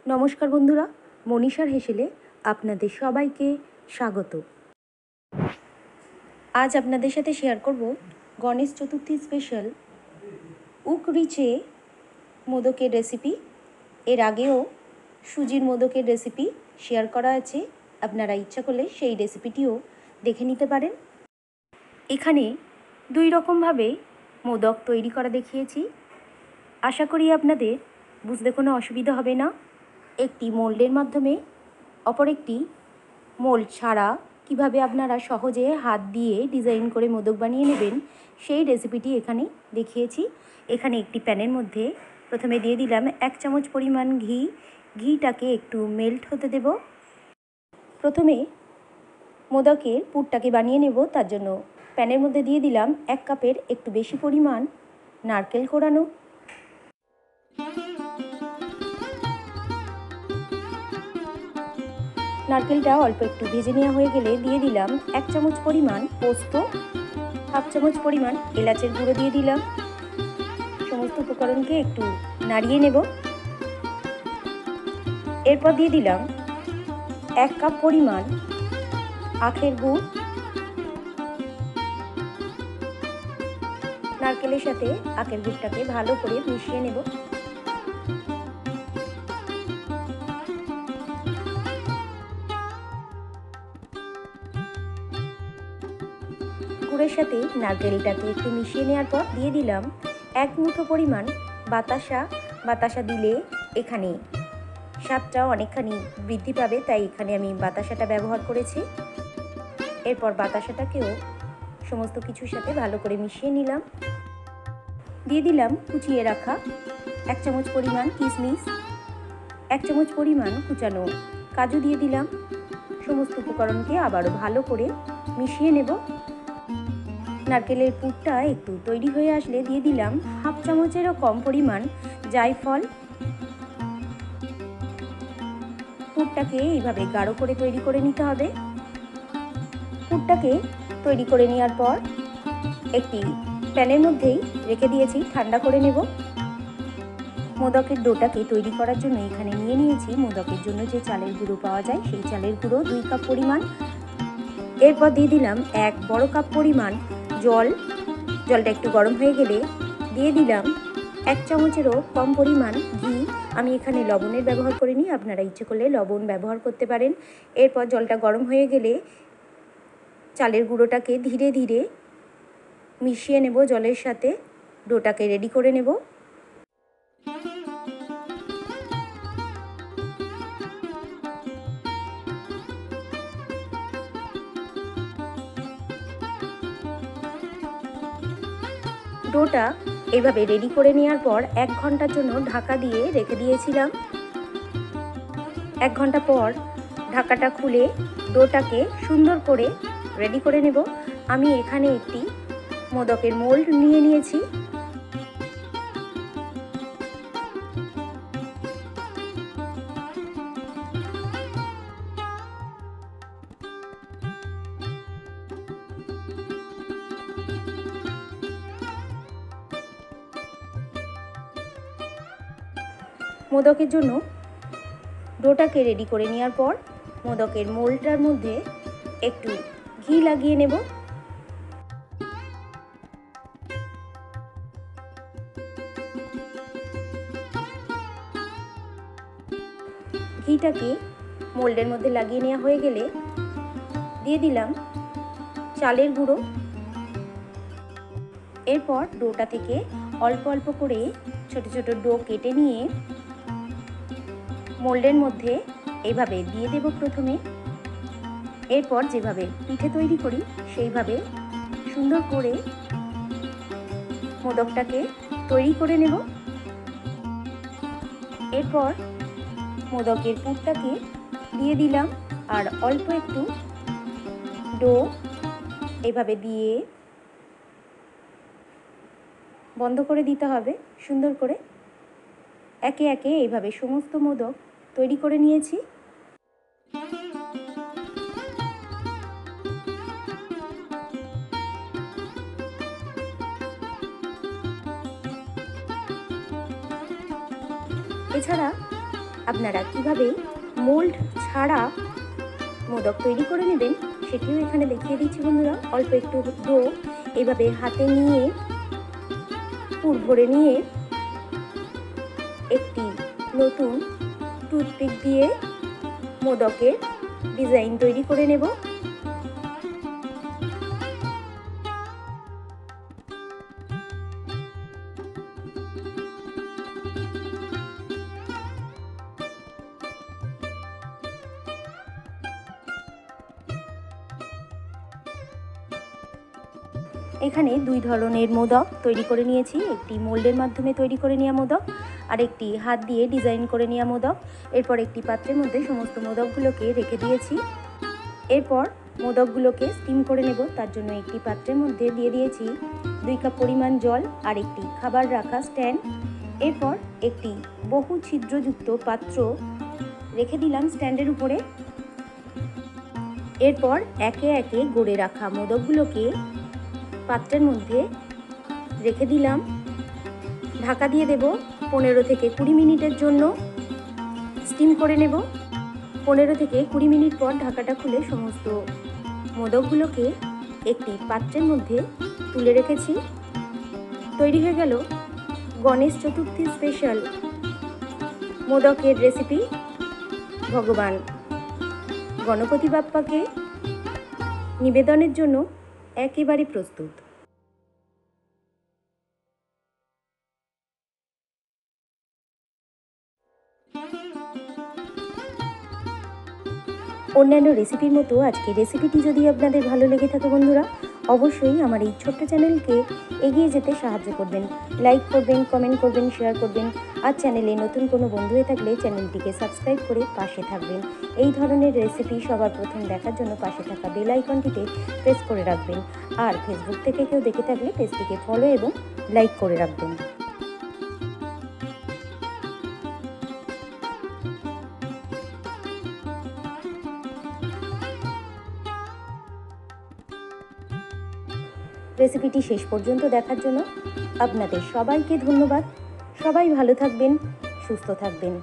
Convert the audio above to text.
নমস্কার বন্ধুরা, মনীষার হেসেলে আপনাদের সবাইকে স্বাগত। আজ আপনাদের সাথে শেয়ার করব গণেশ চতুর্থী স্পেশাল উকরিচে মোদকের রেসিপি। এর আগেও সুজির মোদকের রেসিপি শেয়ার করা আছে, আপনারা ইচ্ছা করলে সেই রেসিপিটিও দেখে নিতে পারেন। এখানে দুই রকমভাবে মোদক তৈরি করা দেখিয়েছি, আশা করি আপনাদের বুঝতে কোনো অসুবিধা হবে না। একটি মোল্ডের মাধ্যমে, অপর একটি মোল্ড ছাড়া কিভাবে আপনারা সহজে হাত দিয়ে ডিজাইন করে মোদক বানিয়ে নেবেন সেই রেসিপিটি এখানে দেখিয়েছি। এখানে একটি প্যানের মধ্যে প্রথমে দিয়ে দিলাম 1 চামচ পরিমাণ ঘি। ঘিটাকে একটু মেল্ট হতে দেব। প্রথমে মোদকের পুরটাকে বানিয়ে নেব, তার জন্য প্যানের মধ্যে দিয়ে দিলাম 1 কাপের একটু বেশি পরিমাণ নারকেল কোড়ানো। নারকেলটা অল্প একটু ভেজে নেওয়া হয়ে গেলে দিয়ে দিলাম 1 চামচ পরিমাণ পোস্ত, 1/2 চামচ পরিমাণ এলাচের গুঁড়ো দিয়ে দিলাম। সমস্ত উপকরণকে একটু নাড়িয়ে নেব। এরপর দিয়ে দিলাম 1 কাপ পরিমাণ আখের গুড়। নারকেলের সাথে আখের গুড়টাকে ভালো করে মিশিয়ে নেব। গুড়ের সাথে নারকেলটাকে একটু মিশিয়ে নেওয়ার পর দিয়ে দিলাম 1 মুঠো পরিমাণ বাতাসা দিলে এখানে স্বাদটা অনেকখানি বৃদ্ধি পাবে, তাই এখানে আমি বাতাসাটা ব্যবহার করেছি। এরপর বাতাসাটাকেও সমস্ত কিছুর সাথে ভালো করে মিশিয়ে নিলাম। দিয়ে দিলাম কুচিয়ে রাখা 1 চামচ পরিমাণ কিশমিশ, 1 চামচ পরিমাণ কুচানো কাজু দিয়ে দিলাম। সমস্ত উপকরণকে আবারও ভালো করে মিশিয়ে নেব। নারকেলের পুরটা একটু তৈরি হয়ে আসলে দিয়ে দিলাম 1/2 চামচেরও কম পরিমাণ জায়ফল। পুরটাকে এইভাবে গাঢ় করে তৈরি করে নিতে হবে। পুরটাকে তৈরি করে নেওয়ার পর একটি প্যানের মধ্যেই রেখে দিয়েছি, ঠান্ডা করে নেব। মোদকের ডোটাকে তৈরি করার জন্য এখানে নিয়ে নিয়েছি মোদকের জন্য যে চালের গুঁড়ো পাওয়া যায় সেই চালের গুঁড়ো 2 কাপ পরিমাণ। এরপর দিয়ে দিলাম 1 বড় কাপ পরিমাণ জল। জলটা একটু গরম হয়ে গেলে দিয়ে দিলাম 1 চামচেরও কম পরিমাণ ঘি। আমি এখানে লবণের ব্যবহার করিনি, আপনারা ইচ্ছে করলে লবণ ব্যবহার করতে পারেন। এরপর জলটা গরম হয়ে গেলে চালের গুঁড়োটাকে ধীরে ধীরে মিশিয়ে নেব জলের সাথে। ডোটাকে রেডি করে নেব। ডোটা এইভাবে রেডি করে নেওয়ার পর 1 ঘন্টার জন্য ঢাকা দিয়ে রেখে দিয়েছিলাম। 1 ঘন্টা পর ঢাকাটা খুলে ডোটাকে সুন্দর করে রেডি করে নেব। আমি এখানে একটি মোদকের মোল্ড নিয়ে নিয়েছি। মোদকের জন্য ডোটাকে রেডি করে নেওয়ার পর মোদকের মোল্ডটার মধ্যে একটু ঘি লাগিয়ে নেব। ঘিটাকে মোল্ডের মধ্যে লাগিয়ে নেওয়া হয়ে গেলে দিয়ে দিলাম চালের গুঁড়ো। এরপর ডোটা থেকে অল্প অল্প করে ছোট ছোট ডো কেটে নিয়ে মোল্ডের মধ্যে এইভাবে দিয়ে দেব প্রথমে। এরপর যেভাবে পিঠে তৈরি করি সেইভাবে সুন্দর করে মোদকটাকে তৈরি করে নেব। এরপর মোদকের পুরটাকে দিয়ে দিলাম আর অল্প একটু ডো এইভাবে দিয়ে বন্ধ করে দিতে হবে সুন্দর করে। একে একে এইভাবে সমস্ত মোদক তৈরি করে নিয়েছি। এছাড়া আপনারা কিভাবে মোল্ড ছাড়া মোদক তৈরি করে নেবেন সেটিও এখানে দেখিয়ে দিচ্ছি বন্ধুরা। অল্প একটু ডো এইভাবে হাতে নিয়ে পুর ভরে নিয়ে একটি নতুন টুথপিক দিয়ে মোদকের ডিজাইন তৈরি করে নেব। এখানে দুই ধরনের মোদক তৈরি করে নিয়েছি, একটি মোল্ডের মাধ্যমে তৈরি করে নেওয়া মোদক আর একটি হাত দিয়ে ডিজাইন করে নেওয়া মোদক। এরপর একটি পাত্রের মধ্যে সমস্ত মোদকগুলোকে রেখে দিয়েছি। এরপর মোদকগুলোকে স্টিম করে নেব। তার জন্য একটি পাত্রের মধ্যে দিয়ে দিয়েছি 2 কাপ পরিমাণ জল আর একটি খাবার রাখা স্ট্যান্ড। এরপর একটি বহু ছিদ্রযুক্ত পাত্র রেখে দিলাম স্ট্যান্ডের উপরে। এরপর একে একে গড়ে রাখা মোদকগুলোকে পাত্রের মধ্যে রেখে দিলাম। ঢাকা দিয়ে দেব 15 থেকে 20 মিনিটের জন্য স্টিম করে নেব। 15 থেকে 20 মিনিট পর ঢাকাটা খুলে সমস্ত মোদকগুলোকে একটি পাত্রের মধ্যে তুলে রেখেছি। তৈরি হয়ে গেল গণেশ চতুর্থী স্পেশাল মোদকের রেসিপি। ভগবান গণপতি বাপ্পাকে নিবেদনের জন্য একেবারে প্রস্তুত। অন্যান্য রেসিপির মতো আজকের রেসিপিটি যদি আপনাদের ভালো লেগে থাকে বন্ধুরা, অবশ্যই আমার এই ছোট্ট চ্যানেলকে এগিয়ে যেতে সাহায্য করবেন, লাইক করবেন, কমেন্ট করবেন, শেয়ার করবেন। আর চ্যানেলে নতুন কোনো বন্ধু হয়ে থাকলে চ্যানেলটিকে সাবস্ক্রাইব করে পাশে থাকবেন। এই ধরনের রেসিপি সবার প্রথম দেখার জন্য পাশে থাকা বেল আইকনটিতে প্রেস করে রাখবেন। আর ফেসবুক থেকে কেউ দেখে থাকলে পেজটিকে ফলো এবং লাইক করে রাখবেন। রেসিপিটি শেষ পর্যন্ত দেখার জন্য আপনাদের সবাইকে ধন্যবাদ। সবাই ভালো থাকবেন, সুস্থ থাকবেন।